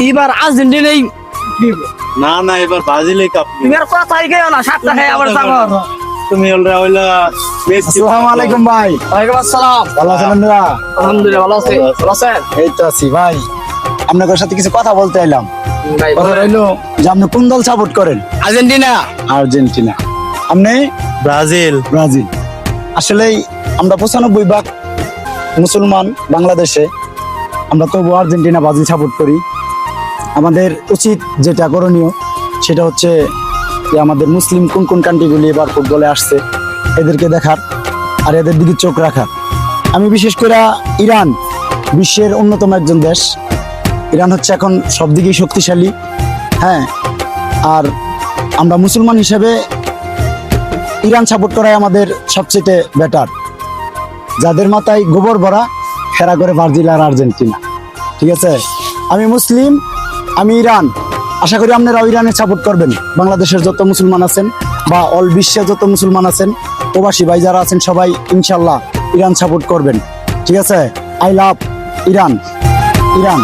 এবার আর্জেন্টিনাই না না এবার ব্রাজিলই কাপ নিবে। এবার কথাই গেও না, সাতটা খাই আবার যাবো। তুমি ওরা হইলা মেসি। আসসালামু আলাইকুম ভাই, ওয়ালাইকুম আসসালাম। ভালো আছেন আপনারা? আলহামদুলিল্লাহ ভালো আছি। ভালো আছেন? এই তো আছি ভাই, আপনাদের সাথে কিছু কথা বলতে এলাম। ভাই কথা বলেন। রইলো যে আপনি কোন দল সাপোর্ট করেন? আর্জেন্টিনা। আর্জেন্টিনা। আপনি? ব্রাজিল। ব্রাজিল। আসলেই আমরা 95% মুসলমান বাংলাদেশে, আমরা তবু আর্জেন্টিনা ব্রাজিল সাপোর্ট করি। আমাদের উচিত যেটা করণীয় সেটা হচ্ছে যে আমাদের মুসলিম কোন কোন কান্ট্রিগুলি এবার ফুটবলে আসছে এদেরকে দেখার আর এদের দিকে চোখ রাখার। আমি বিশেষ করে ইরান, বিশ্বের অন্যতম একজন দেশ। ইরান হচ্ছে এখন সব দিকেই শক্তিশালী। হ্যাঁ, আর আমরা মুসলমান হিসেবে ইরান সাপোর্ট করাই আমাদের সবচেয়ে বেটার। যাদের মাথায় গোবর ভরা খেরা করে ব্রাজিল আর আর্জেন্টিনা। ঠিক আছে, আমি মুসলিম, আমি ইরান। আশা করি আপনারাও ইরানের সাপোর্ট করবেন। বাংলাদেশের যত মুসলমান আছেন বা অল বিশ্বে যত মুসলমান আছেন, প্রবাসী ভাই যারা আছেন সবাই ইনশাল্লাহ ইরান সাপোর্ট করবেন। ঠিক আছে, আই লাভ ইরান। ইরান।